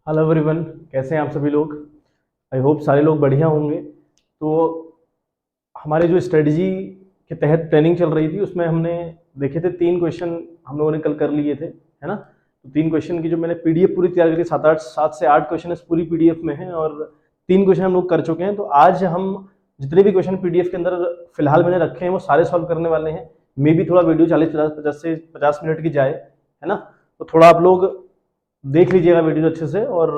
Hello everyone, कैसे हैं आप सभी लोग। आई होप सारे लोग बढ़िया होंगे। तो हमारे जो स्ट्रेटजी के तहत प्लानिंग चल रही थी उसमें हमने देखे थे 3 क्वेश्चन हम लोगों ने कल कर लिए थे, है ना। तो 3 क्वेश्चन की जो मैंने पीडीएफ पूरी तैयार करी, 7 से 8 क्वेश्चन इस पूरी पीडीएफ में है और 3 क्वेश्चन हम लोग कर चुके हैं। तो आज हम जितने भी क्वेश्चन पीडीएफ के अंदर फिलहाल मैंने रखे हैं वो सारे सॉल्व करने वाले हैं। मे भी थोड़ा वीडियो 40-50 मिनट की जाए, है ना। तो थोड़ा आप लोग देख लीजिएगा वीडियो अच्छे से और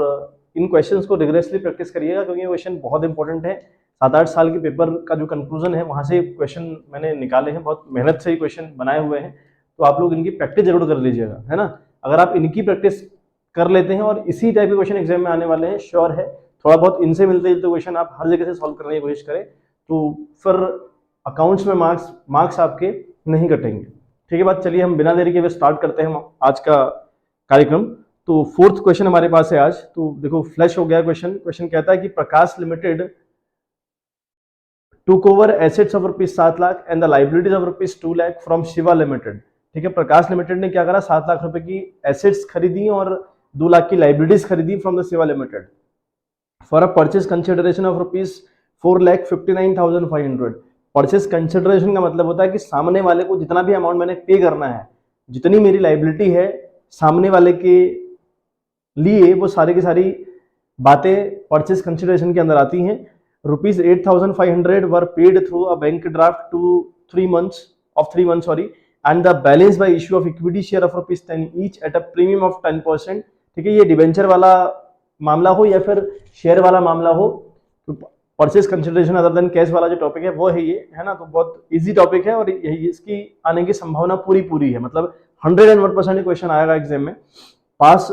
इन क्वेश्चंस को रिगरेसली प्रैक्टिस करिएगा, क्योंकि ये क्वेश्चन बहुत इंपॉर्टेंट है। 7-8 साल के पेपर का जो कंक्लूजन है वहां से क्वेश्चन मैंने निकाले हैं, बहुत मेहनत से ये क्वेश्चन बनाए हुए हैं। तो आप लोग इनकी प्रैक्टिस जरूर कर लीजिएगा, है ना। अगर आप इनकी प्रैक्टिस कर लेते हैं और इसी टाइप के क्वेश्चन एग्जाम में आने वाले हैं, श्योर है थोड़ा बहुत इनसे मिलते जुलते क्वेश्चन आप हर जगह से सॉल्व करने की कोशिश करें तो फिर अकाउंट्स में मार्क्स आपके नहीं कटेंगे। ठीक है बात। चलिए हम बिना देरी के स्टार्ट करते हैं आज का कार्यक्रम। तो 4th क्वेश्चन हमारे पास है आज। तो देखो फ्लैश हो गया क्वेश्चन। क्वेश्चन कहता है कि Prakash limited took over assets of ₹7 lakh and the liabilities of ₹2 lakh from Shiva limited. ठीक है, प्रकाश लिमिटेड ने क्या करा, 7 लाख रुपए की एसेट्स खरीदी और 2 लाख की लाइबिलिटीज खरीदी from the Shiva limited for a purchase consideration of ₹4,59,500। Purchase consideration का मतलब होता है कि सामने वाले को जितना भी अमाउंट मैंने पे करना है, जितनी मेरी लाइबिलिटी है सामने वाले के लिए, वो सारी की सारी बातें परचेज कंसिडरेशन के अंदर आती हैं। ₹8,500 were paid through a bank draft to 3 months and the balance by issue of equity share of ₹10 each at a premium of 10%। ठीक है, ये डिवेंचर वाला मामला हो या फिर शेयर वाला मामला हो, तो purchase consideration other than cash वाला जो टॉपिक है वो है ये, है ना। तो बहुत इजी टॉपिक है और इसकी आने की संभावना पूरी है, मतलब 101% क्वेश्चन आएगा एग्जाम में। पास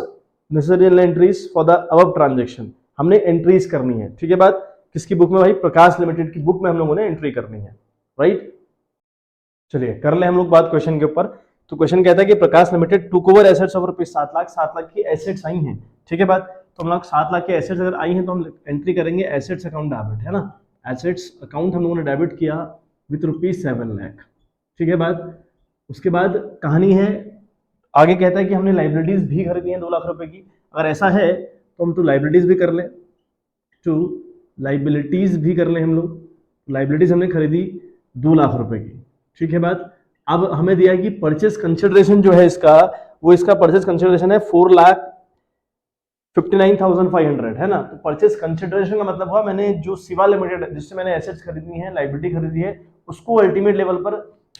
necessary entries for the above transaction, हमने एंट्रीज करनी है। ठीक है बात। किसकी बुक में भाई, प्रकाश लिमिटेड की बुक में हम लोगों ने एंट्री करनी है, राइट। चलिए कर ले हम लोग बात क्वेश्चन के ऊपर। तो क्वेश्चन कहता है कि Prakash limited took over assets of ₹7 lakh, 7 lakh की एसेट्स आई हैं। ठीक है बात। तो हम लोग 7 लाख की एसेट्स अगर आई हैं तो हम एंट्री करेंगे एसेट्स अकाउंट डेबिट, है ना। एसेट्स अकाउंट हम लोगों ने डेबिट किया विथ ₹7 लाख। ठीक है बात। उसके बाद कहानी है, आगे कहता है कि हमने लाइबिलिटीज भी खरीदी हैं 2 लाख रुपए की। अगर ऐसा है तो हम लाइबिलिटीज भी कर लें, लाइबिलिटीज भी कर लें हम लोग। लाइबिलिटीज हमने खरीदी 2 लाख रुपए की। ठीक है बात। अब हमें दिया है कि परचेज कंसिडरेशन जो है इसका, वो इसका परचेज कंसिडरेशन है 4,59,500, है ना। तो परचेज कंसिडरेशन का मतलब हुआ मैंने जो शिवा लिमिटेड जिससे मैंने एसेट्स खरीदनी है, लाइबिलिटी खरीदी है, उसको अल्टीमेट लेवल पर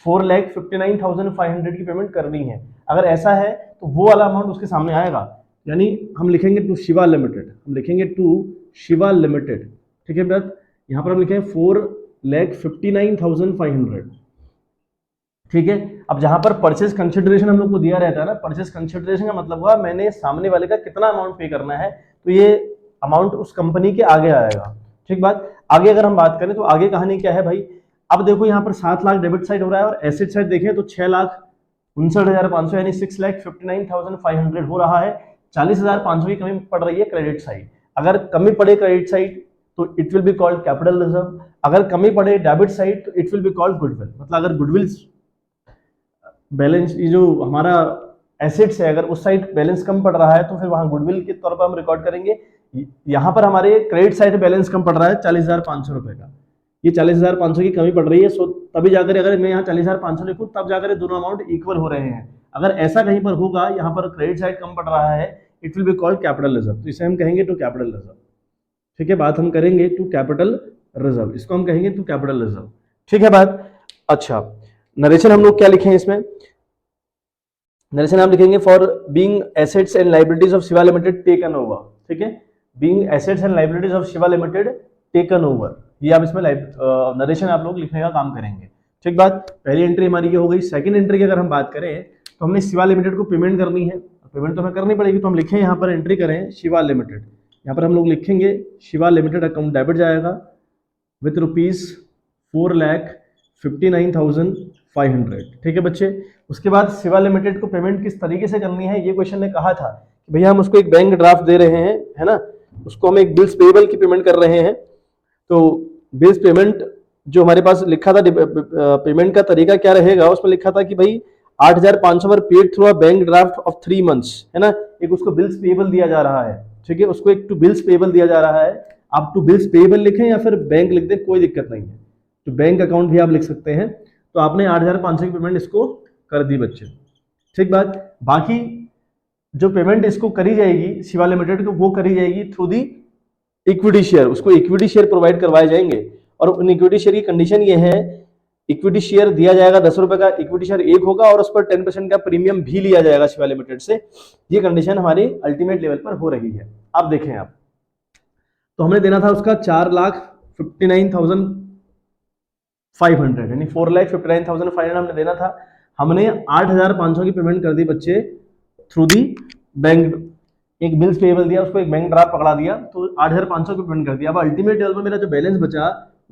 4,59,500 की पेमेंट करनी है। अगर ऐसा है तो वो वाला अमाउंट उसके सामने आएगा, यानी हम लिखेंगे टू शिवा लिमिटेड, हम लिखेंगे टू शिवा लिमिटेड। ठीक है बात। यहां पर हम लिखेंगे 4,59,500। ठीक है। अब जहां पर परचेज कंसिडरेशन हम लोग को दिया रहता है ना, परचेज कंसिडरेशन का मतलब हुआ मैंने सामने वाले का कितना अमाउंट पे करना है, तो ये अमाउंट उस कंपनी के आगे आएगा। ठीक बात। आगे अगर हम बात करें तो आगे कहानी क्या है भाई। अब देखो यहाँ पर 7 लाख डेबिट साइड हो रहा है और एसेट साइड देखें तो 6,59,500 यानी 6,59,500 हो रहा है। 40,500 की कमी पड़ रही है क्रेडिट साइड। अगर कमी पड़े क्रेडिट साइड तो it will be called capital reserve, अगर कमी पड़े डेबिट साइड तो it will be called goodwill. मतलब अगर गुडविल बैलेंस, ये जो हमारा एसेट्स है, अगर उस साइड बैलेंस कम पड़ रहा है तो फिर वहां गुडविल के तौर पर हम रिकॉर्ड करेंगे। यहां पर हमारे क्रेडिट साइड बैलेंस कम पड़ रहा है 40,500 रुपए का, ये 40,500 की कमी पड़ रही है। सो तभी जाकर अगर मैं यहाँ 40,500 लिखूं तब जाकर दोनों अमाउंट इक्वल हो रहे हैं। अगर ऐसा कहीं पर होगा, यहाँ पर क्रेडिट साइड कम पड़ रहा है, it will be called capital reserve. तो इसे हम कहेंगे टू कैपिटल रिजर्व। ठीक है बात, हम करेंगे टू कैपिटल रिजर्व, इसको हम कहेंगे टू कैपिटल रिजर्व। ठीक है बात। अच्छा, नरेशन हम लोग क्या लिखें इसमें, नरेशन हम लिखेंगे for being assets and liabilities of Shiva limited taken over. ठीक है, being assets and liabilities of Shiva limited taken over, ये आप इसमें नरेशन आप लोग लिखने का काम करेंगे। ठीक बात। पहली एंट्री हमारी ये हो गई। सेकंड एंट्री की अगर हम बात करें तो हमने शिवा लिमिटेड को पेमेंट करनी है, पेमेंट तो हमें करनी पड़ेगी। तो हम लिखें यहाँ पर एंट्री करें शिवा लिमिटेड, यहाँ पर हम लोग लिखेंगे शिवा लिमिटेड अकाउंट डेबिट जाएगा विथ ₹4,59,500। ठीक है बच्चे। उसके बाद शिवा लिमिटेड को पेमेंट किस तरीके से करनी है, ये क्वेश्चन ने कहा था कि भैया हम उसको एक बैंक ड्राफ्ट दे रहे हैं, है ना, उसको हम एक बिल्स पेबल की पेमेंट कर रहे हैं। तो बिल्स पेमेंट जो हमारे पास लिखा था, पेमेंट का तरीका क्या रहेगा, उसमें लिखा था कि भाई 8,500 पर paid through a bank draft of 3 months, है ना। एक उसको बिल्स पेबल दिया जा रहा है। ठीक है, उसको एक टू बिल्स पेबल दिया जा रहा है, आप टू बिल्स पेबल लिखें या फिर बैंक लिख दें, कोई दिक्कत नहीं है, तो बैंक अकाउंट भी आप लिख सकते हैं। तो आपने 8,500 की पेमेंट इसको कर दी बच्चे, ठीक बात। बाकी जो पेमेंट इसको करी जाएगी शिवा लिमिटेड को, वो करी जाएगी थ्रू दी इक्विटी शेयर, उसको इक्विटी शेयर प्रोवाइड करवाए जाएंगे। और उन इक्विटी शेयर की कंडीशन ये है, इक्विटी शेयर दिया जाएगा 10 रुपए का, इक्विटी शेयर एक होगा और उस पर 10% का प्रीमियम भी लिया जाएगा शिवा लिमिटेड से। ये कंडीशन हमारी अल्टीमेट लेवल पर हो रही है। आप देखें आप, तो हमने देना था उसका 4,59,500 यानी 4,59,500 हमने देना था। हमने 8,500 की पेमेंट कर दी बच्चे थ्रू दी बैंक, एक बिल्स पेबल दिया, उसको एक बैंक ड्राफ्ट पकड़ा दिया, तो 8,500 की पेमेंट कर दिया। अब अल्टीमेट लेवल पर मेरा जो बैलेंस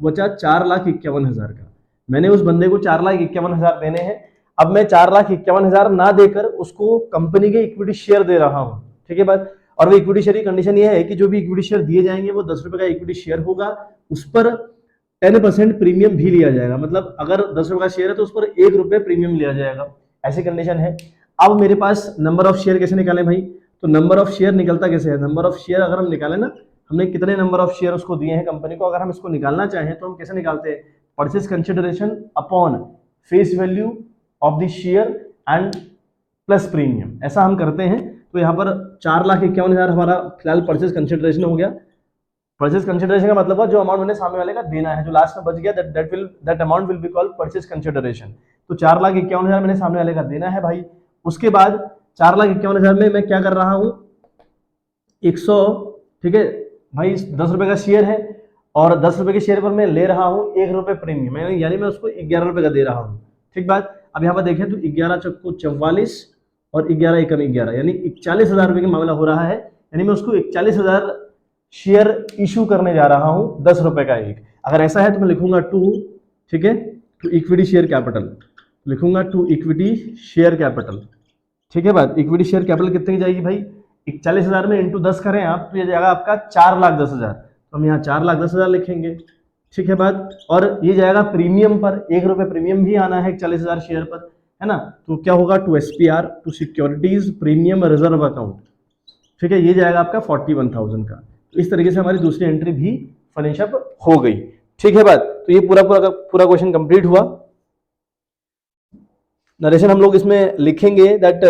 बचा 4,51,000 का। मैंने उस बंदे को 4,51,000 देने हैं। अब मैं 4,51,000 ना देकर उसको कंपनी के इक्विटी शेयर दे रहा हूं, ठीक है बात। और वो इक्विटी शेयर की कंडीशन ये है कि जो भी इक्विटी शेयर दिए जाएंगे वो 10 रुपए का इक्विटी शेयर होगा, उस पर 10% प्रीमियम भी लिया जाएगा। मतलब अगर 10 रुपए का शेयर है तो उस पर 1 रुपये प्रीमियम लिया जाएगा, ऐसी कंडीशन है। अब मेरे पास नंबर ऑफ शेयर कैसे निकालें भाई, तो नंबर ऑफ शेयर निकलता कैसे है, नंबर ऑफ शेयर अगर हम निकालें ना, हमने कितने नंबर ऑफ शेयर उसको दिए हैं कंपनी को, अगर हम इसको निकालना चाहें तो हम कैसे निकालते हैं, purchase consideration upon face value of the share and plus premium, ऐसा हम करते हैं। तो यहाँ पर 4,51,000 हमारा फिलहाल परचेज कंसिडरेशन हो गया। परचेज कंसिडरेशन का मतलब है जो अमाउंट मैंने सामने वाले का देना है, जो लास्ट में बच गया, that amount will be called purchase consideration. तो 4,51,000 मैंने सामने वाले का देना है भाई। उसके बाद 4,51,000 में मैं क्या कर रहा हूं, 100, ठीक है भाई, 10 रुपए का शेयर है और 10 रुपए के शेयर पर मैं ले रहा हूं 1 रुपये प्रीमियम, यानी मैं उसको 11 रुपए का दे रहा हूं, ठीक बात। अब यहाँ पर देखें तो 11 चक्कू 44 और 11 एकम 11, यानी 41,000 रुपए का मामला हो रहा है। यानी मैं उसको 41,000 शेयर इशू करने जा रहा हूं 10 रुपए का एक। अगर ऐसा है तो मैं लिखूंगा टू, ठीक है, टू इक्विटी शेयर कैपिटल, लिखूंगा टू इक्विटी शेयर कैपिटल, ठीक है बात। इक्विटी शेयर कैपिटल कितने की जाएगी भाई, 41,000 में इंटू 10 करें आप तो ये जाएगा आपका 4,10,000, तो हम यहाँ 4,10,000 लिखेंगे, ठीक है बात। और ये जाएगा प्रीमियम पर, 1 रुपये प्रीमियम भी आना है 41,000 शेयर पर, है ना। तो क्या होगा, to SPR, to securities premium reserve account, ठीक है, ये जाएगा आपका 41,000 का। तो इस तरीके से हमारी दूसरी एंट्री भी फिनिश अप हो गई, ठीक है बात। तो ये पूरा क्वेश्चन कंप्लीट हुआ। नरेशन हम लोग इसमें लिखेंगे that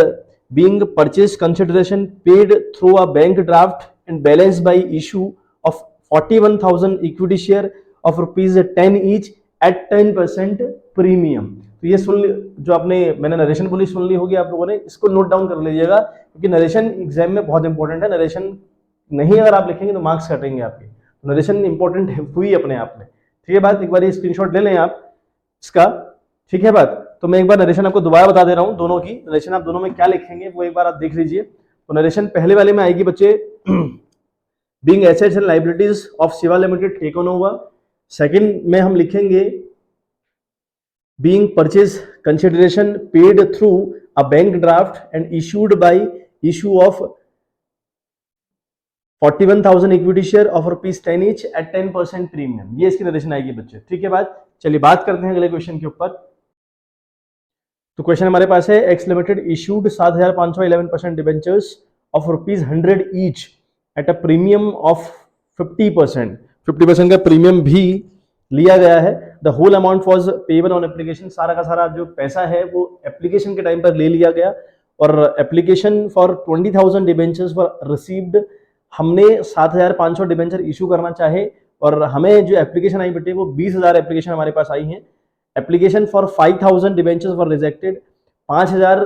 being purchase consideration paid through a bank draft and balance bye issue of 41,000 equity share of ₹10 each eight 10% premium. तो ये जो मैंने नरेशन बोली सुन ली होगी आप लोगों ने, इसको नोट डाउन कर लीजिएगा क्योंकि नरेशन एग्जाम में बहुत इंपॉर्टेंट है। नरेशन नहीं अगर आप लिखेंगे तो मार्क्स कटेंगे आपके, तो नरेशन इंपॉर्टेंट हुई अपने आप में, ठीक है बात। एक बार ये स्क्रीनशॉट ले लें आप इसका, ठीक है बात। तो मैं एक बार नरेशन आपको दोबारा बता दे रहा हूं, दोनों की नरेशन आप दोनों में क्या लिखेंगे वो एक बार आप देख लीजिए। तो नरेशन पहले वाले में आएगी बच्चे being assets and liabilities of Shiva limited taken over. Second में हम लिखेंगे being purchase consideration paid through a bank draft and issued by issue of 41,000 equity share of ₹10 each eight 10% premium. ये इसकी नरेशन आएगी बच्चे, ठीक है बात। चलिए बात करते हैं अगले क्वेश्चन के ऊपर। तो क्वेश्चन हमारे पास है, X limited issued 7,511% debentures of ₹100 each at a premium of 50%। 50% का प्रीमियम भी लिया गया है। The whole amount was payable on application. सारा का सारा जो पैसा है वो एप्लीकेशन के टाइम पर ले लिया गया और application for 20,000 debentures were received. हमने 7,500 डिबेंचर इशू करना चाहे और हमें जो एप्लीकेशन आई बेटे वो 20,000 एप्लीकेशन हमारे पास आई हैं। Application for 5,000 debentures were rejected. 5,000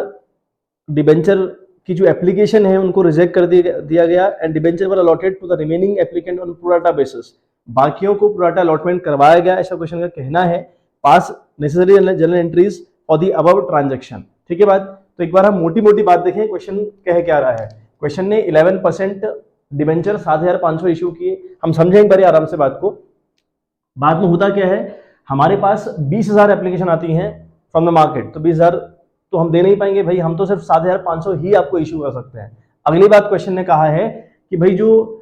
debenture की जो एप्लीकेशन है उनको रिजेक्ट कर दिया गया and debenture were allotted to the remaining applicant on pro rata basis. बाकियों को प्रोराटा अलॉटमेंट करवाया गया, ऐसा क्वेश्चन का कहना है। पास necessary general entries for the above transaction, ठीक है बात। तो एक बार हम मोटी मोटी बात देखें, क्वेश्चन कह क्या रहा है। क्वेश्चन ने 11% डिबेंचर 7,500 इशू किए। हम समझें एक बार आराम से बात को। बाद में होता क्या है, हमारे पास 20,000 एप्लीकेशन आती हैं फ्रॉम द मार्केट, तो 20,000 तो हम दे नहीं पाएंगे भाई, हम तो सिर्फ 7,500 ही आपको इशू कर सकते हैं। अगली बात क्वेश्चन ने कहा है कि भाई जो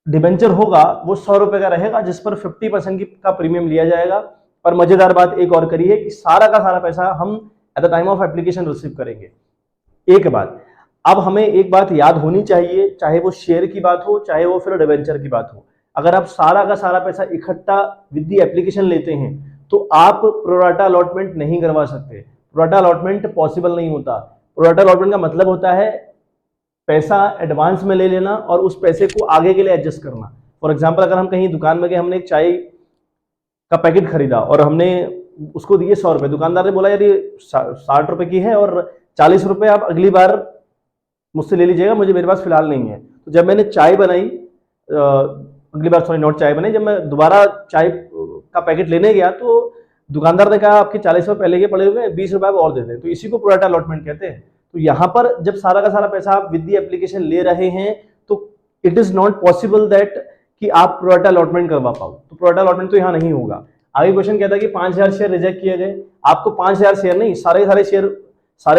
डिबेंचर होगा वो 100 रुपए का रहेगा जिस पर 50% का प्रीमियम लिया जाएगा। पर मजेदार बात एक और करी है कि सारा का सारा पैसा हम at the time of application receive करेंगे। एक बात, अब हमें एक बात याद होनी चाहिए, चाहे वो शेयर की बात हो, चाहे वो फिर डिवेंचर की बात हो, अगर आप सारा का सारा पैसा इकट्ठा विद दी एप्लीकेशन लेते हैं तो आप प्रोराटा अलॉटमेंट नहीं करवा सकते। प्रोराटा अलॉटमेंट पॉसिबल नहीं होता। प्रोराटा अलॉटमेंट का मतलब होता है पैसा एडवांस में ले लेना और उस पैसे को आगे के लिए एडजस्ट करना। फॉर एग्जाम्पल, अगर हम कहीं दुकान में गए, हमने एक चाय का पैकेट खरीदा और हमने उसको दिए 100 रुपए, दुकानदार ने बोला यार ये 60 रुपए की है और 40 रुपए आप अगली बार मुझसे ले लीजिएगा, मुझे मेरे पास फिलहाल नहीं है। तो जब मैंने चाय बनाई, अगली बार सॉरी नोट चाय बनाई, जब मैं दोबारा चाय का पैकेट लेने गया तो दुकानदार ने कहा आपके 40 रुपए पहले के पड़े हुए हैं, 20 रुपए आप और दे दें। तो इसी को प्रोराटा अलॉटमेंट कहते हैं। तो यहाँ पर जब सारा का सारा पैसा आप विद दी एप्लीकेशन ले रहे हैं तो it is not possible that कि आप प्रोराटा अलॉटमेंट करवा पाओ। तो प्रोराटा अलॉटमेंट तो यहाँ नहीं होगा। आगे क्वेश्चन कहता है कि 5000 शेयर रिजेक्ट किए गए। आपको 5000 शेयर नहीं, सारे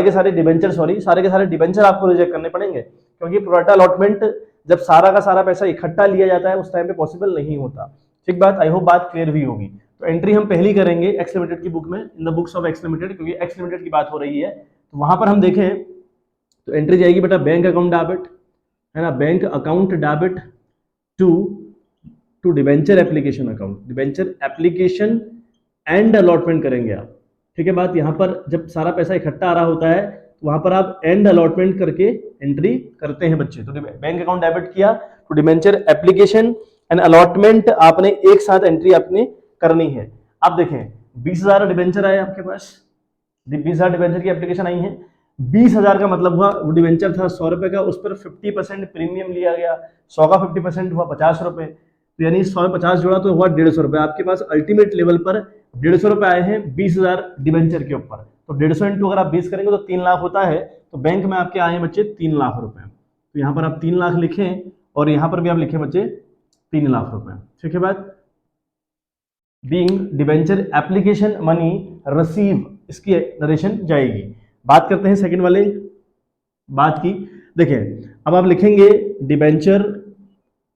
के सारे डिबेंचर आपको रिजेक्ट करने पड़ेंगे, क्योंकि प्रोराटा अलॉटमेंट जब सारा का सारा पैसा इकट्ठा लिया जाता है उस टाइम पे पॉसिबल नहीं होता। ठीक बात, आई होप बात क्लियर भी होगी। तो एंट्री हम पहली करेंगे एक्स लिमिटेड की बुक में, in the books of x limited, क्योंकि एक्स लिमिटेड की बात हो रही है। तो वहां पर हम देखें तो एंट्री जाएगी बेटा बैंक अकाउंट डेबिट, है ना, bank account debit to debenture application account, debenture application and allotment करेंगे आप। ठीक है बात, यहाँ पर जब सारा पैसा इकट्ठा आ रहा होता है तो वहां पर आप एंड अलॉटमेंट करके एंट्री करते हैं बच्चे। तो बैंक अकाउंट डेबिट किया to debenture application and allotment, आपने एक साथ एंट्री आपने करनी है। आप देखें 20,000 डिबेंचर आए आपके पास, 20,000 डिबेंचर की एप्लीकेशन आई है। 20,000 का मतलब हुआ वो डिबेंचर था 100 रुपए का, उस पर 50% प्रीमियम लिया गया, 100 का 50% हुआ 50 रुपए, तो यानी 100 में 50 जोड़ा तो हुआ 150 रुपए। आपके पास अल्टीमेट लेवल पर 150 रुपए आए हैं 20,000 डिबेंचर के ऊपर। तो 150 इंटू अगर आप 20 करेंगे तो 3 लाख होता है। तो बैंक में आपके आए हैं बच्चे 3 लाख रुपए। तो यहाँ पर आप 3 लाख लिखें और यहाँ पर भी आप लिखें बच्चे 3 लाख रुपए। ठीक है बात, being debenture application money receive, इसकी नरेशन जाएगी। बात करते हैं सेकंड वाले बात की। देखिए अब आप लिखेंगे डिबेंचर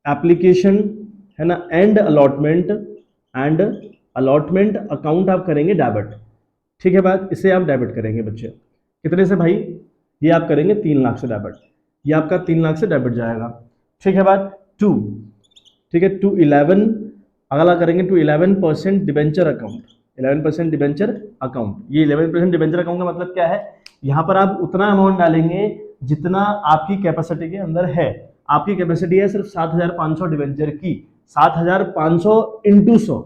एप्लीकेशन, है ना, एंड अलॉटमेंट अकाउंट आप करेंगे डेबिट। ठीक है बात, इसे आप डेबिट करेंगे बच्चे। कितने से भाई? ये आप करेंगे 3 लाख से डेबिट, ये आपका 3 लाख से डेबिट जाएगा। ठीक है बात, टू, ठीक है, टू 11, अगला करेंगे to 11% debenture account, 11% debenture account. ये 11% डिबेंचर अकाउंट का मतलब क्या है? यहाँ पर आप उतना अमाउंट डालेंगे जितना आपकी कैपेसिटी के अंदर है। आपकी कैपेसिटी है सिर्फ 7,500 डिबेंचर की, 7,500 इंटू 100।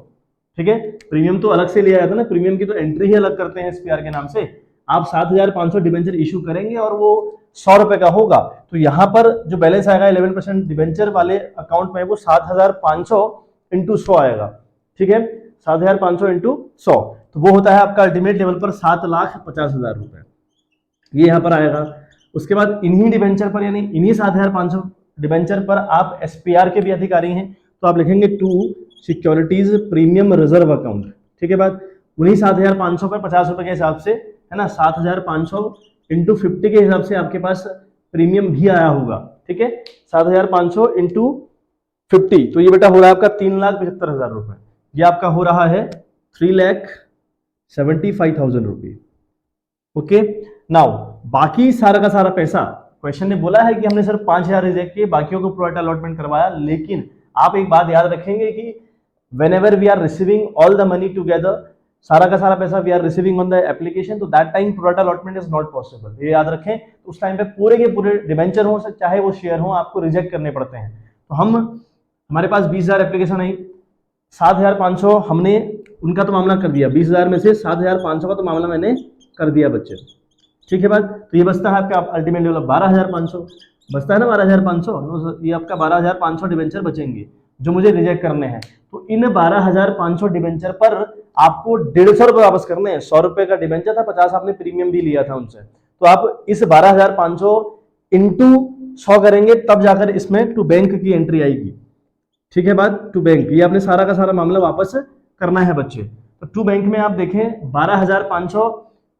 ठीक है, प्रीमियम तो अलग से लिया जाता है ना, प्रीमियम की तो एंट्री ही अलग करते हैं एसपीआर के नाम से। आप 7,500 डिबेंचर इशू करेंगे और वो 100 रुपए का होगा। तो यहाँ पर जो बैलेंस आएगा 11% डिबेंचर वाले अकाउंट में वो 7,500 इंटू 100 आएगा। ठीक है, 7,500 इंटू 100, तो वो होता है आपका अल्टीमेट लेवल पर 7,50,000 रुपए, ये यहाँ पर आएगा। उसके बाद इन्हीं डिबेंचर पर, यानी इन्हीं 7,500 डिबेंचर पर आप एसपीआर के भी अधिकारी हैं, तो आप लिखेंगे to securities premium reserve account. ठीक है बात, उन्हीं 7,500 पर 50 रुपए के हिसाब से, है ना, 7,500 इंटू 50 के हिसाब से आपके पास प्रीमियम भी आया होगा। ठीक है, 7,500 इंटू 50, तो ये बेटा हो रहा है आपका 3,75,000 रुपए। ये आपका हो रहा है 3,75,000 रुपये। ओके, नाउ बाकी सारा का सारा पैसा, क्वेश्चन ने बोला है कि हमने सिर्फ 5,000 रिजेक्ट किए, बाकियों को प्रोराटा अलॉटमेंट करवाया। लेकिन आप एक बात याद रखेंगे कि whenever we are receiving all the money together, सारा का सारा पैसा we are receiving on the application, तो that time pro rata allotment is not possible. ये याद रखें, तो उस टाइम पे पूरे के पूरे डिबेंचर हो, चाहे वो शेयर हो, आपको रिजेक्ट करने पड़ते हैं। तो हमारे पास 20,000 एप्लीकेशन आई, 7,500 हमने उनका तो मामला कर दिया, 20,000 में से 7,500 का तो मामला मैंने कर दिया बच्चे। ठीक है बात, तो ये बचता है आपका अल्टीमेट लेवल 12,500 बचता है ना, 12,500, ये आपका 12,500 डिबेंचर बचेंगे जो मुझे रिजेक्ट करने हैं। तो इन 12,500 डिबेंचर पर आपको 150 रुपए वापस करने हैं। 100 रुपए का डिबेंचर था, 50 आपने प्रीमियम भी लिया था उनसे, तो आप इस 12,500 इंटू 100 करेंगे, तब जाकर इसमें टू बैंक की एंट्री आएगी। ठीक है बात, टू बैंक, ये आपने सारा का सारा मामला वापस करना है बच्चे। तो टू बैंक में आप देखें 12,500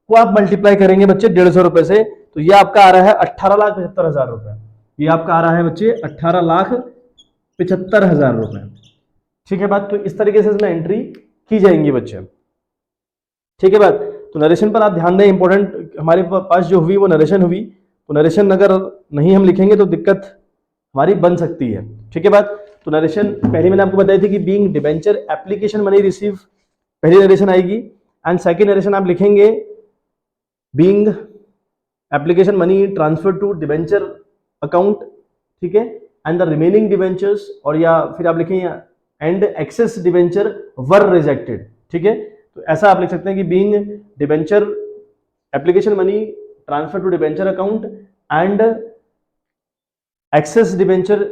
को आप मल्टीप्लाई करेंगे बच्चे 150 रुपए से, तो ये आपका आ रहा है 18,75,000 रुपए। ये आपका आ रहा है बच्चे 18,75,000 रुपए। ठीक है बात, तो इस तरीके से इसमें एंट्री की जाएंगी बच्चे। ठीक है बात, तो नरेशन पर आप ध्यान दें, इंपॉर्टेंट हमारे पास जो हुई वो नरेशन हुई। तो तो नरेशन अगर नहीं हम लिखेंगे तो दिक्कत हमारी बन सकती है, ठीक है बात। तो नरेशन पहले मैंने आपको बताई थी कि being debenture application money receive, पहली नरेशन आएगी। एंड सेकंड नरेशन आप लिखेंगे being application money transfer to debenture account, ठीक है, एंड द रिमेनिंग डिबेंचर्स, और या फिर आप लिखेंगे and excess debenture were rejected, ठीक है। तो ऐसा आप लिख सकते हैं कि being debenture application money transfer to debenture account and excess debenture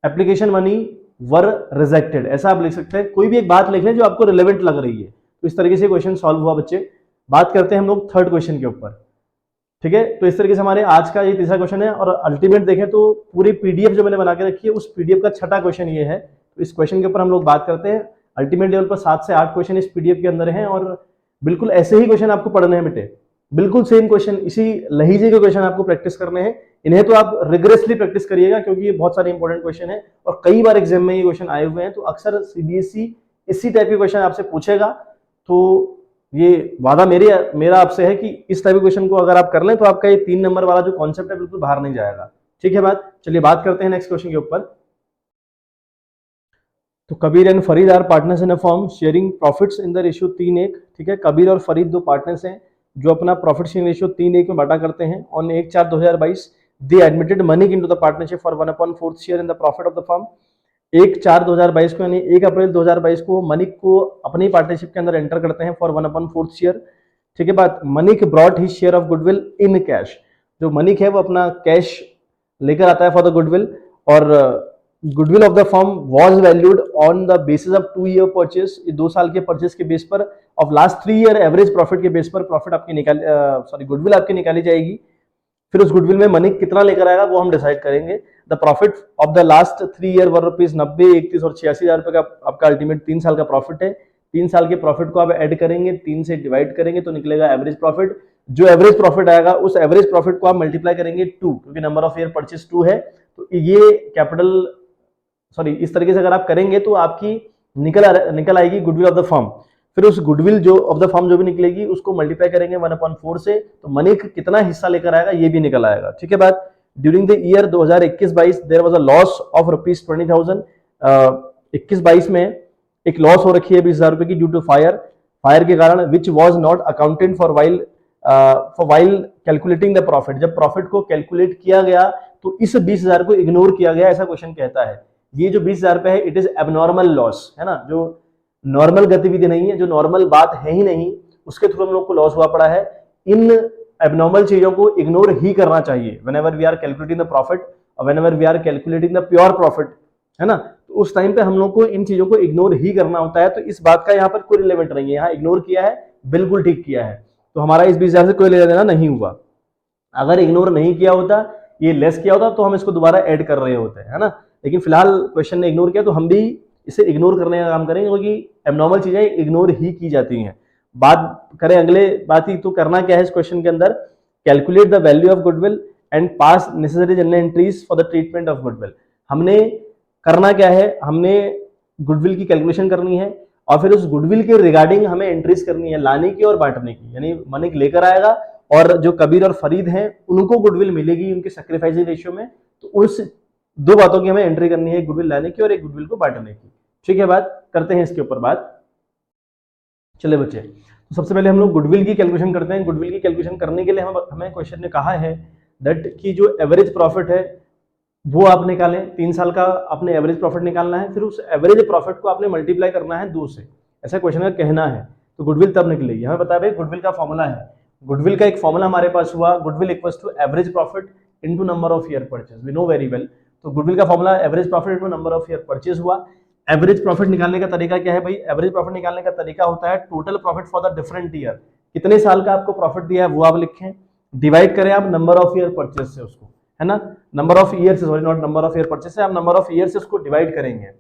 application money were rejected, ऐसा आप लिख सकते हैं। कोई भी एक बात लिख लें जो आपको रिलेवेंट लग रही है। तो इस तरीके से क्वेश्चन सॉल्व हुआ बच्चे। बात करते हैं हम लोग थर्ड क्वेश्चन के ऊपर, ठीक है। तो इस तरीके से हमारे आज का ये तीसरा क्वेश्चन है, और अल्टीमेट देखें तो पूरी पीडीएफ जो मैंने बना के रखी है उस पीडीएफ का छठा क्वेश्चन ये है। तो इस क्वेश्चन के ऊपर हम लोग बात करते हैं। अल्टीमेट लेवल पर 7 से 8 क्वेश्चन इस पीडीएफ के अंदर हैं, और बिल्कुल ऐसे ही क्वेश्चन आपको पढ़ने हैं बेटे, बिल्कुल सेम क्वेश्चन, इसी लहीजे के क्वेश्चन आपको प्रैक्टिस करने हैं। इन्हें तो आप रिग्रेसली प्रैक्टिस करिएगा, क्योंकि ये बहुत सारे इंपॉर्टेंट क्वेश्चन है और कई बार एग्जाम में ये क्वेश्चन आए हुए हैं। तो अक्सर सीबीएसई इसी टाइप के क्वेश्चन आपसे पूछेगा। तो ये वादा मेरा आपसे है कि इस टाइप के क्वेश्चन को अगर आप कर लें तो आपका ये 3 नंबर वाला जो कॉन्सेप्ट है बिल्कुल बाहर नहीं जाएगा, ठीक है बात। चलिए बात करते हैं नेक्स्ट क्वेश्चन के ऊपर। तो Kabir and Farid are partners in a firm sharing profits in the ratio 3:1, ठीक है। कबीर और फरीद दो पार्टनर्स हैं जो अपना प्रॉफिट शेयरिंग रेशियो 3:1 में बांटा करते हैं। On 1/4/2022 they admitted money into the partnership for 1/4 share in the profit of the firm. 1/4/2022 को यानी 1 अप्रैल 2022 को मनिक को अपनी पार्टनरशिप के अंदर एंटर करते हैं फॉर 1/4 शेयर, ठीक है बात। Manik brought his share of goodwill in cash, जो मनिक है वो अपना कैश लेकर आता है फॉर द गुडविल, और goodwill of the firm was valued on the basis of 2 year purchase, 2 साल के परचेस के बेस पर, of last 3 year average profit के बेस पर प्रॉफिट आपकी गुडविल आपकी निकाली जाएगी। फिर उस गुडविल में मनी कितना लेकर आएगा वो हम डिसाइड करेंगे। The profit of the last 3 year were rupees 90, 31 और 86,000 रुपए का आपका अल्टीमेट 3 साल का प्रॉफिट है। 3 साल के प्रॉफिट को आप ऐड करेंगे, 3 से डिवाइड करेंगे तो निकलेगा एवरेज प्रॉफिट। जो एवरेज प्रॉफिट आएगा उस एवरेज प्रॉफिट को आप मल्टीप्लाई करेंगे 2, क्योंकि नंबर ऑफ ईयर परचेस 2 है। तो ये इस तरीके से अगर आप करेंगे तो आपकी निकल आएगी गुडविल ऑफ द फर्म। फिर उस गुडविल जो ऑफ द फर्म जो भी निकलेगी उसको मल्टीप्लाई करेंगे 1/4 से, तो मनिक कितना हिस्सा लेकर आएगा ये भी निकल आएगा, ठीक है बात। During the year 2021-22 there was a loss of rupees 20,000। 21-22 में एक लॉस हो रखी है 20,000 रुपए की ड्यू टू फायर के कारण, which was not accounted for while calculating the profit. जब प्रॉफिट को कैलकुलेट किया गया तो इस 20,000 को इग्नोर किया गया, ऐसा क्वेश्चन कहता है। ये जो 20,000 रुपए है इट इज एबनॉर्मल लॉस, है ना, जो नॉर्मल गतिविधि नहीं है, जो नॉर्मल बात है ही नहीं, उसके थ्रू हम लोग को लॉस हुआ पड़ा है। इन एबनॉर्मल चीजों को इग्नोर ही करना चाहिए whenever we are calculating the profit और whenever we are calculating the pure profit, है ना। तो उस टाइम पे हम लोग को इन चीजों को इग्नोर ही करना होता है। तो इस बात का यहाँ पर कोई रिलेवेंट नहीं है, यहाँ इग्नोर किया है, बिल्कुल ठीक किया है। तो हमारा इस 20,000 से कोई लेना देना नहीं हुआ। अगर इग्नोर नहीं किया होता, ये लेस किया होता, तो हम इसको दोबारा ऐड कर रहे होते हैं, है ना। लेकिन फिलहाल क्वेश्चन ने इग्नोर किया तो हम भी इसे इग्नोर करने का काम करेंगे, क्योंकि एबनॉर्मल चीजें इग्नोर ही की जाती हैं। बात करें अगले बात ही, तो करना क्या है इस क्वेश्चन के अंदर, calculate the value of goodwill and pass necessary general entries for the treatment of goodwill. हमने करना क्या है, हमने गुडविल की कैलकुलेशन करनी है और फिर उस गुडविल के रिगार्डिंग हमें एंट्रीज करनी है, लाने की और बांटने की। यानी मनिक लेकर आएगा और जो कबीर और फरीद हैं उनको गुडविल मिलेगी उनके सैक्रिफाइसिंग रेशियो में। तो उस 2 बातों की हमें एंट्री करनी है, एक गुडविल लाने की और एक गुडविल को बांटने की, ठीक है बात। करते हैं इसके ऊपर बात। चले बच्चे, तो सबसे पहले हम लोग गुडविल की कैलकुलेशन करते हैं। गुडविल की कैलकुलेशन करने के लिए हमें क्वेश्चन ने कहा है दैट कि जो एवरेज प्रॉफिट है वो आप निकालें, 3 साल का आपने एवरेज प्रॉफिट निकालना है, फिर उस एवरेज प्रॉफिट को आपने मल्टीप्लाई करना है 2 से, ऐसा क्वेश्चन का कहना है। तो गुडविल तब निकलेगी। हमें पता है भाई गुडविल का फॉर्मूला है, गुडविल का एक फॉर्मूला हमारे पास हुआ, goodwill equals to average profit into number of year purchase, we know very well. तो गुडविल का formula average profit into number of year purchase हुआ। एवरेज प्रॉफिट निकालने का तरीका क्या है भाई, एवरेज प्रॉफिट निकालने का तरीका होता है total profit for the different year. कितने साल का आपको प्रॉफिट दिया है वो आप लिखें, डिवाइड करें आप नंबर ऑफ ईयर परचेज से उसको, है ना, नंबर ऑफ ईयर से, sorry not number of year purchase से, आप नंबर ऑफ ईयर से उसको डिवाइड करेंगे।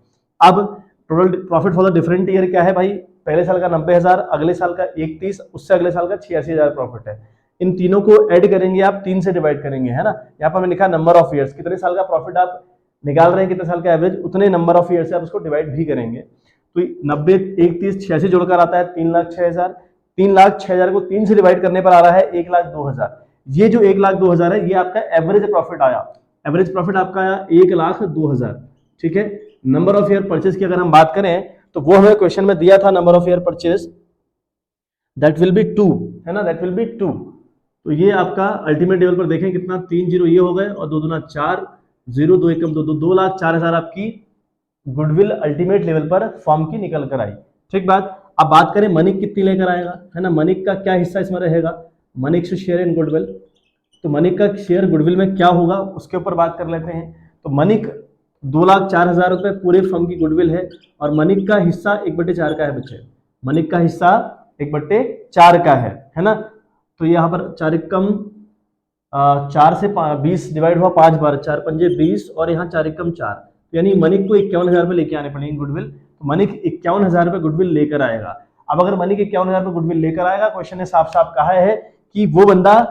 अब total profit for the different year क्या है भाई, पहले साल का 90,000, अगले साल का 31, उससे अगले साल का 86,000 प्रॉफिट है। इन तीनों को ऐड करेंगे आप, 3 से डिवाइड करेंगे, है ना। यहाँ पर मैंने लिखा नंबर ऑफ ईयर्स, कितने साल का प्रॉफिट आप निकाल रहे हैं, कितने साल का एवरेज, उतने नंबर ऑफ ईयर से आप उसको डिवाइड भी करेंगे। तो 90, 31, 86 जोड़कर आता है 3,06,000। 3,06,000 को 3 से डिवाइड करने पर आ रहा है 1,02,000। ये जो 1,02,000 है ये आपका एवरेज प्रॉफिट आया, एवरेज प्रॉफिट आपका आया 1,02,000, ठीक है। नंबर ऑफ ईयर परचेज की अगर हम बात करें तो वो हमें क्वेश्चन में दिया था, number of year purchase that will be 2, है ना, दैट विल बी 2। तो ये आपका अल्टीमेट लेवल पर देखें कितना, 3 जीरो ये हो गए और 2 दूना 4, 0 2 एकम 2, 2,04,000 आपकी गुडविल अल्टीमेट लेवल पर फॉर्म की निकल कर आई, ठीक बात। अब बात करें मनिक कितनी लेकर आएगा, है ना, मनिक का क्या हिस्सा इसमें रहेगा, मनिक से शेयर इन गुडविल, तो मनिक का शेयर गुडविल में क्या होगा उसके ऊपर बात कर लेते हैं। तो मनिक 2,04,000 रुपए पूरे फर्म की गुडविल है और मनिक का हिस्सा 1/4 का है बच्चे, मनिक का हिस्सा 1/4 का है ना। तो यहाँ पर 4 एकम 4 से 20 डिवाइड हुआ 5 बार, 4 पंजे 20 और यहाँ 4 एकम 4, यानी मनिक को 51,000 रुपए लेके आने पड़ेंगे गुडविल। तो मनिक 51,000 रुपए गुडविल लेकर आएगा। अब अगर मनिक 51,000 रुपए गुडविल लेकर आएगा, क्वेश्चन ने साफ साफ कहा है कि वो बंदा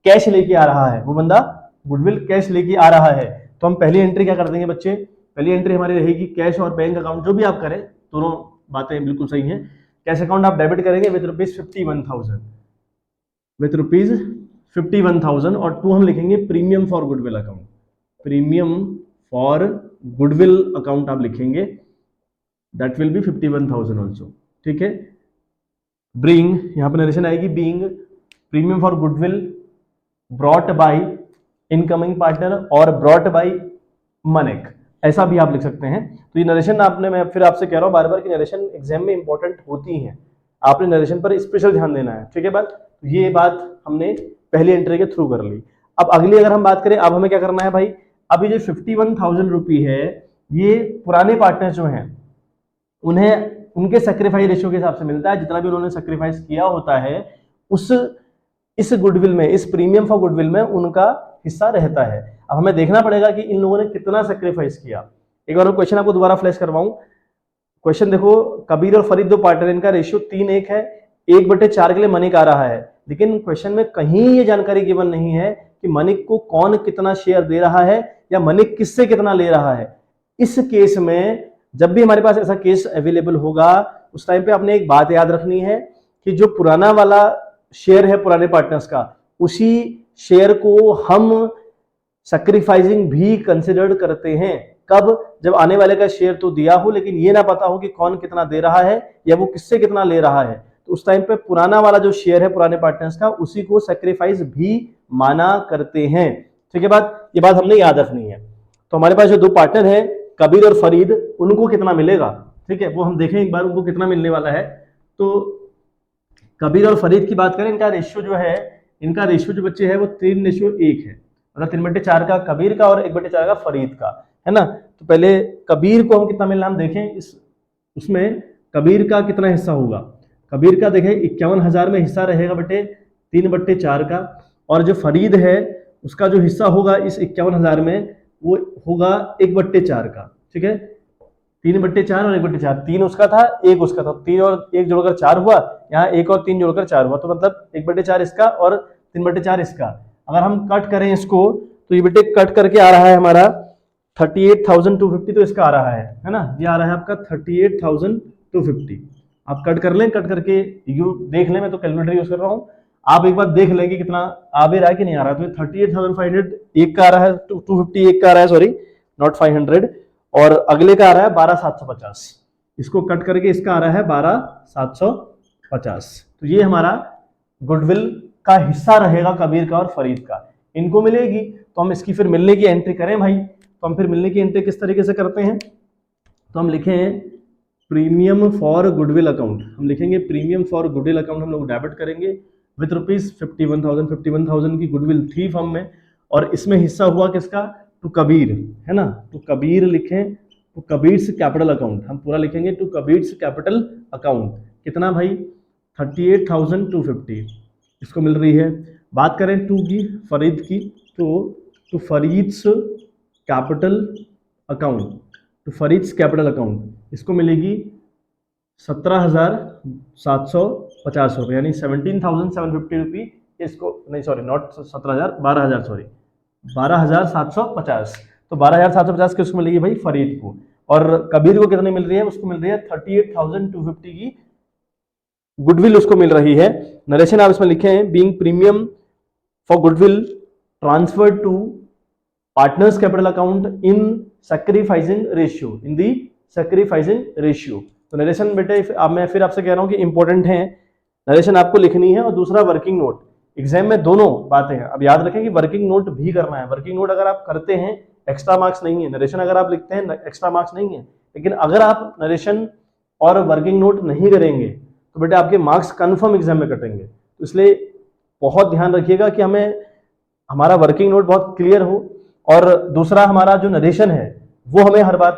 कैश लेके आ रहा है, वो बंदा गुडविल कैश लेके आ रहा है। तो हम पहली एंट्री क्या कर देंगे बच्चे, पहली एंट्री हमारी रहेगी कैश और बैंक अकाउंट, जो भी आप करें दोनों बातें बिल्कुल सही हैं। कैश अकाउंट आप डेबिट करेंगे विद ₹51,000, विद ₹51,000 और 2 हम लिखेंगे premium for goodwill account, premium for goodwill account आप लिखेंगे, दैट विल बी 51,000 ऑल्सो, ठीक है। ब्रिंग, यहां पर नरेशन आएगी being premium for goodwill brought by incoming partner और ब्रॉट बाय मनिक, ऐसा भी आप लिख सकते हैं। तो ये नरेशन आपने, मैं फिर आपसे कह रहा हूं बार बार कि नरेशन एग्जाम में इंपॉर्टेंट होती है, आपने नरेशन पर स्पेशल ध्यान देना है, ठीक है बात। तो ये बात हमने पहली एंट्री के थ्रू कर ली। अब अगली अगर हम बात करें, अब हमें क्या करना है भाई, अभी जो 51,000 रुपये है ये पुराने पार्टनर जो हैं उन्हें उनके सेक्रीफाइस रेशियो के हिसाब से मिलता है, जितना भी उन्होंने सेक्रीफाइस किया होता है उस इस गुडविल में, इस प्रीमियम फॉर गुडविल में उनका हिस्सा रहता है। अब हमें देखना पड़ेगा कि इन लोगों ने कितना सेक्रीफाइस किया। एक बार क्वेश्चन आपको दोबारा फ्लैश करवाऊं, क्वेश्चन देखो, कबीर और फरीद 2 पार्टनर, इनका रेशियो 3:1 है, 1/4 के लिए मनिक आ रहा है, लेकिन क्वेश्चन में कहीं ये जानकारी गिवन नहीं है कि मनिक को कौन कितना शेयर दे रहा है या मनिक किससे कितना ले रहा है। इस केस में जब भी हमारे पास ऐसा केस अवेलेबल होगा उस टाइम पे आपने एक बात याद रखनी है कि जो पुराना वाला शेयर है पुराने पार्टनर्स का, उसी शेयर को हम सैक्रिफाइसिंग भी कंसिडर करते हैं। कब, जब आने वाले का शेयर तो दिया हो लेकिन ये ना पता हो कि कौन कितना दे रहा है या वो किससे कितना ले रहा है, तो उस टाइम पे पुराना वाला जो शेयर है पुराने पार्टनर्स का, उसी को सैक्रिफाइस भी माना करते हैं, ठीक है बात, ये बात हमने याद रखनी है। तो हमारे पास जो 2 पार्टनर है कबीर और फरीद, उनको कितना मिलेगा, ठीक है, वो हम देखें एक बार उनको कितना मिलने वाला है। तो कबीर और फरीद की बात करें, इनका रेशियो जो है, इनका रेशियो जो बच्चे है वो 3:1 है, मतलब 3/4 का कबीर का और 1/4 का फरीद का, है ना। तो पहले कबीर को हम कितना मिलना हम देखें, इस उसमें कबीर का कितना हिस्सा होगा, कबीर का देखें 51,000 में हिस्सा रहेगा बटे 3/4 का, और जो फरीद है उसका जो हिस्सा होगा इस 51,000 में वो होगा 1/4 का, ठीक है, 3/4 और 1/4, 3 उसका था 1 उसका था, 3 और 1 जोड़कर 4 हुआ, यहाँ 1 और 3 जोड़कर 4 हुआ, तो मतलब 1/4 इसका और 3/4 इसका। अगर हम कट करें इसको तो ये बेटे कट करके आ रहा है हमारा 38,250, तो इसका आ रहा है ना, ये आ रहा है आपका 38,250। आप कट कर लें, कट करके यू देख लें, मैं तो कैलकुलेटर यूज कर रहा हूँ, आप एक बार देख लें कि कितना आ भी रहा है कि नहीं आ रहा है। तो 38,500 एक का आ रहा है, 250 एक का आ रहा है, सॉरी नॉट 500, और अगले का आ रहा है 12,750, इसको कट करके इसका आ रहा है 12,750। तो ये हमारा गुडविल का हिस्सा रहेगा कबीर का और फरीद का, इनको मिलेगी। तो हम इसकी फिर मिलने की एंट्री करें भाई, तो हम फिर मिलने की एंट्री किस तरीके से करते हैं, तो हम लिखें प्रीमियम फॉर गुडविल अकाउंट, हम लिखेंगे प्रीमियम फॉर गुडविल अकाउंट, हम लोग डेबिट करेंगे विद ₹51,000, 51,000 की गुडविल थी फर्म में, और इसमें हिस्सा हुआ किसका, टू कबीर, है ना, टू कबीर लिखें, टू कबीर्स कैपिटल अकाउंट, हम पूरा लिखेंगे टू कबीर्स कैपिटल अकाउंट, कितना भाई 38,250 इसको मिल रही है। बात करें टू की, फरीद की, तो to Farid's capital account, to Farid's capital account इसको मिलेगी 17,750 रुपये, यानी 17,750 रुपये, इसको नहीं सॉरी नॉट 17,000, 12,000 सॉरी 12,750, तो 12,750 किसको मिलेगी भाई, फरीद को, और कबीर को कितनी मिल रही है, उसको मिल रही है 38,250 की गुडविल उसको मिल रही है। नरेशन आप इसमें लिखे हैं being premium for goodwill transferred to partners capital account in sacrificing ratio, in the sacrificing ratio. तो नरेशन बेटे अब मैं फिर आपसे कह रहा हूं कि इंपॉर्टेंट है, नरेशन आपको लिखनी है और दूसरा वर्किंग नोट। एग्जाम में दोनों बातें हैं। अब याद रखें कि वर्किंग नोट भी करना है। वर्किंग नोट अगर आप करते हैं एक्स्ट्रा मार्क्स नहीं है, नरेशन अगर आप लिखते हैं एक्स्ट्रा मार्क्स नहीं है, लेकिन अगर आप नरेशन और वर्किंग नोट नहीं करेंगे तो बेटा आपके मार्क्स कंफर्म एग्जाम में कटेंगे। तो इसलिए बहुत ध्यान रखिएगा कि हमें हमारा वर्किंग नोट बहुत क्लियर हो, और दूसरा हमारा जो नरेशन है वो हमें हर बार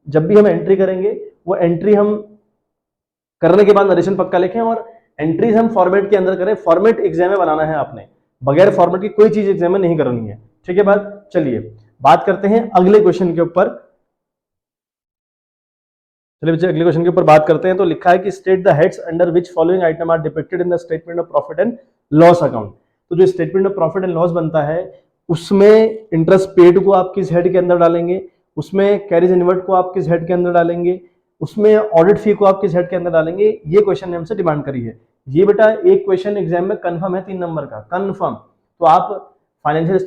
जब भी हम एंट्री करेंगे वो एंट्री हम करने के बाद नरेशन पक्का लिखें, और एंट्रीज हम फॉर्मेट के अंदर करें। फॉर्मेट एग्जाम में बनाना है आपने, बगैर फॉर्मेट की कोई चीज एग्जाम में नहीं करनी है। ठीक है बात। चलिए बात करते हैं अगले क्वेश्चन के ऊपर। चलिए बच्चे अगले क्वेश्चन के ऊपर बात करते हैं। तो लिखा है कि state the heads under which following item are depicted in the statement of profit and loss account. तो जो statement of profit and loss बनता है उसमें इंटरेस्ट पेड को आप किस हेड के अंदर डालेंगे, उसमें कैरिज इनवर्ट को आप किस हेड के अंदर डालेंगे, उसमें ऑडिट फी को आप किस हेड के अंदर डालेंगे, ये क्वेश्चन ने हमसे डिमांड करी है। ये बेटा एक क्वेश्चन एग्जाम में कंफर्म है 3 नंबर का, कंफर्म। तो आप फाइनेंशियल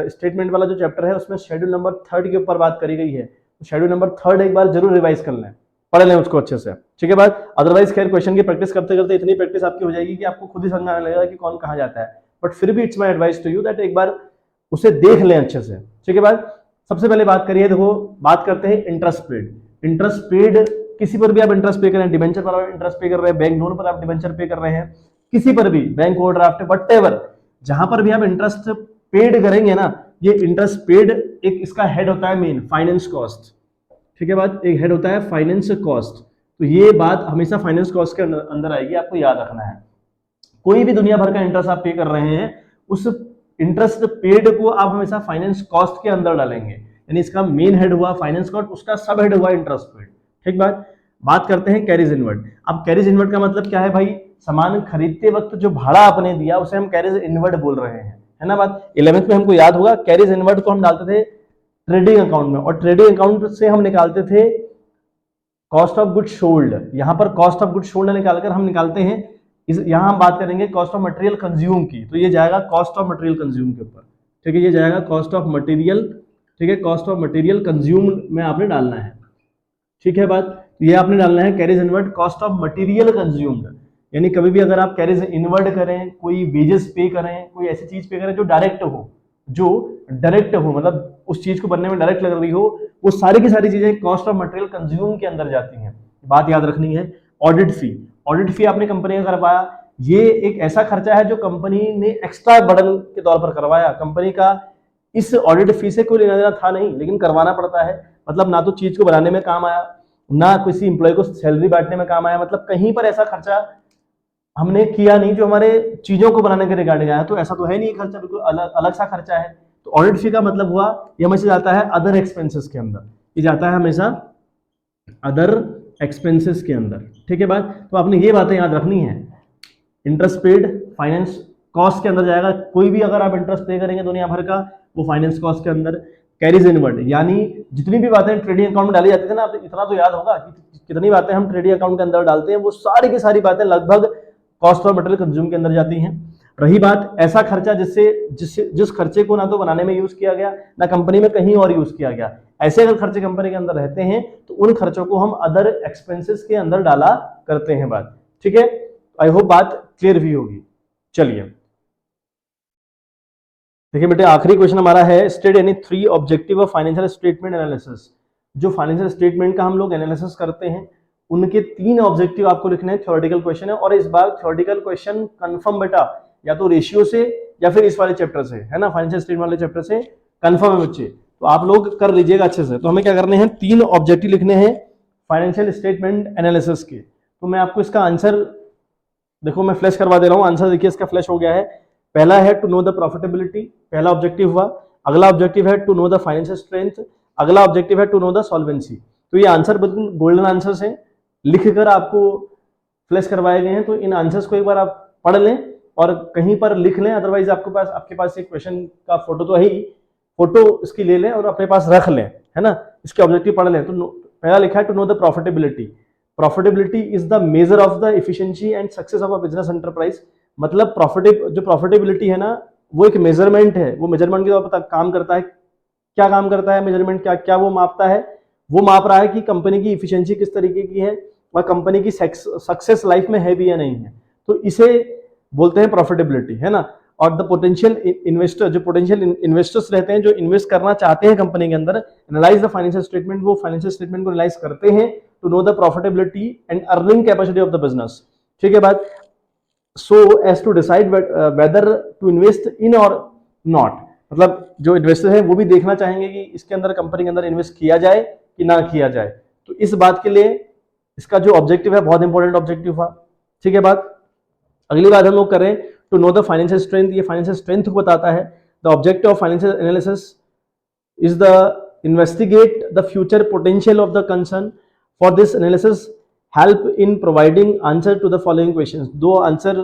स्टेटमेंट वाला जो चैप्टर है उसमें शेड्यूल नंबर 3 के ऊपर बात करी गई है। तो शेड्यूल नंबर 3 एक बार जरूर रिवाइज कर लें, पढ़ लें उसको अच्छे से। ठीक है बात। अदरवाइज खैर क्वेश्चन की प्रैक्टिस करते करते इतनी प्रैक्टिस आपकी हो जाएगी कि आपको खुद ही समझ में आने लगेगा कि कौन कहाँ जाता है। बट फिर भी it's my advice to you that एक बार उसे देख लें अच्छे से। ठीक है बात। सबसे पहले बात करिए, देखो बात करते हैं इंटरेस्ट पेड। इंटरेस्ट पेड किसी पर भी आप इंटरेस्ट पे कर रहे हैं, डिबेंचर पर आप इंटरेस्ट पे कर रहे हैं, बैंक लोन पर आप डिबेंचर पे कर रहे हैं, किसी पर भी बैंक ओवरड्राफ्ट व्हाटएवर, जहां पर भी आप इंटरेस्ट पेड करेंगे ना, ये इंटरेस्ट पेड एक इसका हेड होता है मेन फाइनेंस कॉस्ट। ठीक है बात। एक हेड होता है फाइनेंस कॉस्ट। तो ये बात हमेशा फाइनेंस कॉस्ट के अंदर आएगी, आपको याद रखना है। कोई भी दुनिया भर का इंटरेस्ट आप पे कर रहे हैं, उस इंटरेस्ट पेड को आप हमेशा फाइनेंस कॉस्ट के अंदर डालेंगे। यानी इसका मेन हेड हुआ फाइनेंस कॉस्ट, उसका सब हेड हुआ इंटरेस्ट पेड। ठीक बात करते हैं कैरिज इनवर्ट। अब कैरिज इनवर्ट का मतलब क्या है भाई, सामान खरीदते वक्त जो भाड़ा आपने दिया उसे हम कैरिज इनवर्ट बोल रहे हैं, है ना बात। 11th में हमको याद होगा कैरिज इनवर्ट को हम डालते थे ट्रेडिंग अकाउंट में, और ट्रेडिंग अकाउंट से हम निकालते थे कॉस्ट ऑफ गुड सोल्ड। यहां पर कॉस्ट ऑफ गुड सोल्ड निकालकर हम निकालते हैं यहां हम बात करेंगे कॉस्ट ऑफ मटेरियल कंज्यूम की, तो ये जाएगा कॉस्ट ऑफ मटेरियल कंज्यूम के ऊपर। ठीक है, ये जाएगा कॉस्ट ऑफ मटेरियल। ठीक है, कॉस्ट ऑफ मटेरियल कंज्यूम में आपने डालना है। ठीक है बात। ये आपने डालना है carriage inward cost of material consumed. यानी कभी भी अगर आप कैरिज इनवर्ट करें, कोई वेजेस पे करें, कोई ऐसी चीज पे करें जो डायरेक्ट हो, मतलब उस चीज को बनने में डायरेक्ट लग रही हो, वो सारी की सारी चीजें कॉस्ट ऑफ मटेरियल कंज्यूम के अंदर जाती हैं। बात याद रखनी है। ऑडिट फी आपने कंपनी का करवाया, ये एक ऐसा खर्चा है जो कंपनी ने एक्स्ट्रा बर्डन के तौर पर करवाया। कंपनी का इस ऑडिट फी से कोई लेना देना था नहीं, लेकिन करवाना पड़ता है। मतलब ना तो चीज को बनाने में काम आया, ना किसी इंप्लॉय को सैलरी बांटने में काम आया, मतलब कहीं पर ऐसा खर्चा हमने किया नहीं जो हमारे चीजों को बनाने के रिगार्डिंग आया। तो ऐसा तो है नहीं, खर्चा बिल्कुल अलग सा खर्चा है। तो ऑडिट फी का मतलब हुआ ये हमेशा जाता है अदर एक्सपेंसेस के अंदर, ये जाता है हमेशा अदर एक्सपेंसेस के अंदर। ठीक है बात। तो आपने ये बातें याद रखनी है। इंटरेस्ट पेड फाइनेंस कॉस्ट के अंदर जाएगा। कोई भी अगर आप इंटरेस्ट पे करेंगे दुनिया भर का, वो फाइनेंस कॉस्ट के अंदर। कैरिज इनवर्ड, यानी जितनी भी बातें ट्रेडिंग अकाउंट में डाली जाती थी ना, इतना तो याद होगा कि कितनी बातें हम ट्रेडिंग अकाउंट के अंदर डालते हैं, वो सारी की सारी बातें लगभग कॉस्ट ऑफ मटेरियल कंज्यूम के अंदर जाती हैं। रही बात ऐसा खर्चा जिस खर्चे को ना तो बनाने में यूज किया गया, ना कंपनी में कहीं और यूज किया गया, ऐसे अगर खर्चे कंपनी के अंदर रहते हैं तो उन खर्चों को हम अदर एक्सपेंसेस के अंदर डाला करते हैं बात। ठीक है, आई होप बात क्लियर भी होगी। चलिए देखिए बेटे, आखिरी क्वेश्चन हमारा है state any 3 objective of financial statement analysis. जो फाइनेंशियल स्टेटमेंट का हम लोग एनालिसिस करते हैं उनके 3 ऑब्जेक्टिव आपको लिखने हैं। थ्योरेटिकल क्वेश्चन है, और इस बार थ्योरेटिकल क्वेश्चन कंफर्म बेटा या तो रेशियो से या फिर इस वाले चैप्टर से, है ना, फाइनेंशियल स्टेटमेंट वाले चैप्टर से कंफर्म है बच्चे। तो आप लोग कर लीजिएगा अच्छे से। तो हमें क्या करने हैं, 3 ऑब्जेक्टिव लिखने हैं फाइनेंशियल स्टेटमेंट एनालिसिस के। तो मैं आपको इसका आंसर देखो मैं फ्लैश करवा दे रहा हूँ। आंसर देखिए इसका फ्लैश हो गया है। पहला है टू नो द प्रॉफिटेबिलिटी, पहला ऑब्जेक्टिव हुआ। अगला ऑब्जेक्टिव है to know the financial strength, अगला ऑब्जेक्टिव है टू नो द सॉल्वेंसी। तो ये आंसर बिल्कुल गोल्डन आंसर्स हैं, लिखकर आपको फ्लैश करवाए गए हैं। तो इन आंसर्स को एक बार आप पढ़ लें और कहीं पर लिख लें। अदरवाइज आपके पास एक क्वेश्चन का फोटो तो है ही, फोटो इसकी ले लें और अपने पास रख लें, है ना। इसके ऑब्जेक्टिव पढ़ लें। तो पहला लिखा है to know the profitability. Profitability is the measure of the efficiency and success of a business enterprise. मतलब जो प्रॉफिटेबिलिटी है ना, वो एक मेजरमेंट है, वो मेजरमेंट के तौर पर काम करता है। क्या काम करता है मेजरमेंट, क्या क्या वो मापता है? वो माप रहा है कि कंपनी की इफिशिएंसी किस तरीके की है और कंपनी की सक्सेस लाइफ में है भी या नहीं है। तो इसे बोलते हैं प्रॉफिटेबिलिटी, है ना। और द पोटेंशियल इन्वेस्टर, जो पोटेंशियल इन्वेस्टर्स रहते हैं, जो इन्वेस्ट करना चाहते हैं कंपनी के अंदर, एनालाइज द फाइनेंशियल स्टेटमेंट, वो फाइनेंशियल स्टेटमेंट को एनालाइज करते हैं to know the profitability and earning capacity of the business. ठीक है बात। so as to decide whether to invest in or not, मतलब जो इन्वेस्टर है वो भी देखना चाहेंगे कि इसके अंदर, कंपनी के अंदर इन्वेस्ट किया जाए कि ना किया जाए। तो इस बात के लिए इसका जो ऑब्जेक्टिव है बहुत इंपॉर्टेंट ऑब्जेक्टिव था। ठीक है बात। अगली बात हम लोग कर रहे हैं to know the financial strength. ये फाइनेंशियल स्ट्रेंथ को बताता है। The objective of financial analysis is the investigate the future potential of the concern. For this analysis help in providing answer to the following questions. दो answer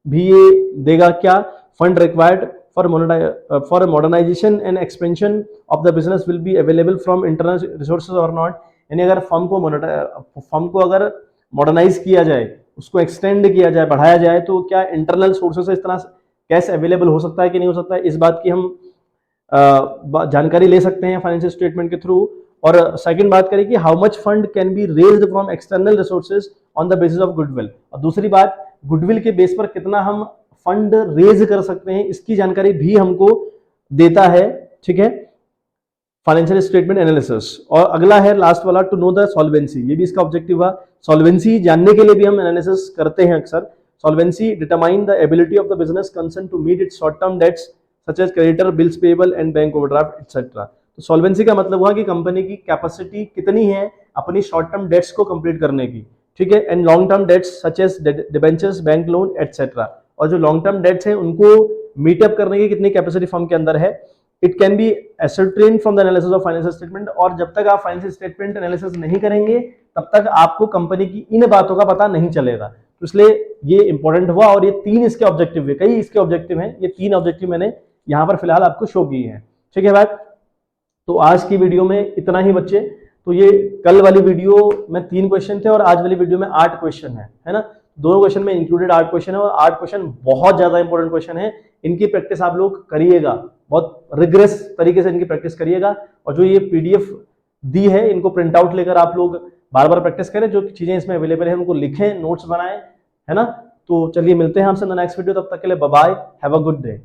भी ये देगा। क्या? Fund required for modernisation and expansion of the business will be available from internal resources और not. यानी अगर firm को अगर मॉडर्नाइज किया जाए, उसको एक्सटेंड किया जाए, बढ़ाया जाए, तो क्या इंटरनल सोर्सेज से इस तरह कैश अवेलेबल हो सकता है कि नहीं हो सकता है, इस बात की हम जानकारी ले सकते हैं फाइनेंशियल स्टेटमेंट के थ्रू। और सेकंड बात करें कि how much fund can be raised from external resources on the basis of goodwill. और दूसरी बात, गुडविल के बेस पर कितना हम फंड रेज कर सकते हैं, इसकी जानकारी भी हमको देता है। ठीक है, फाइनेंशियल स्टेटमेंट एनालिसिस। और अगला है लास्ट वाला, टू नो द सॉल्वेंसी। ये भी इसका ऑब्जेक्टिव है। सॉल्वेंसी जानने के लिए भी हम एनालिसिस करते हैं अक्सर। Solvency determine the ability of the business concern to meet its short term debts such as creditor, bills payable and bank overdraft etcetera. तो सॉल्वेंसी का मतलब हुआ कि कंपनी की कैपेसिटी कितनी है अपनी शॉर्ट टर्म डेट्स को कंप्लीट करने की। ठीक है, and long term debts such as debentures, bank loan etcetera. और जो लॉन्ग टर्म डेट्स हैं उनको मीटअप करने की कितनी कैपेसिटी फर्म के अंदर है। It can be ascertained from the analysis of financial statement. और जब तक आप फाइनेंशियल स्टेटमेंट एनालिसिस नहीं करेंगे तब तक आपको कंपनी की इन बातों का पता नहीं चलेगा। तो इसलिए ये इंपॉर्टेंट हुआ। और ये तीन इसके ऑब्जेक्टिव है, कई इसके ऑब्जेक्टिव हैं, ये तीन ऑब्जेक्टिव मैंने यहाँ पर फिलहाल आपको शो किए हैं। ठीक है बात। तो आज की वीडियो में इतना ही बच्चे। तो ये कल वाली वीडियो में 3 क्वेश्चन थे और आज वाली वीडियो में 8 क्वेश्चन है ना। दोनों क्वेश्चन में इंक्लूडेड 8 क्वेश्चन है और 8 क्वेश्चन बहुत ज्यादा इंपॉर्टेंट क्वेश्चन है। इनकी प्रैक्टिस आप लोग करिएगा, बहुत रिग्रेस तरीके से इनकी प्रैक्टिस करिएगा। और जो ये पीडीएफ दी है इनको प्रिंट आउट लेकर आप लोग बार बार प्रैक्टिस करें। जो चीजें इसमें अवेलेबल है उनको लिखें, नोट्स बनाएं, है ना। तो चलिए मिलते हैं आपसे नेक्स्ट वीडियो। तब तक के लिए bye bye, have a good day.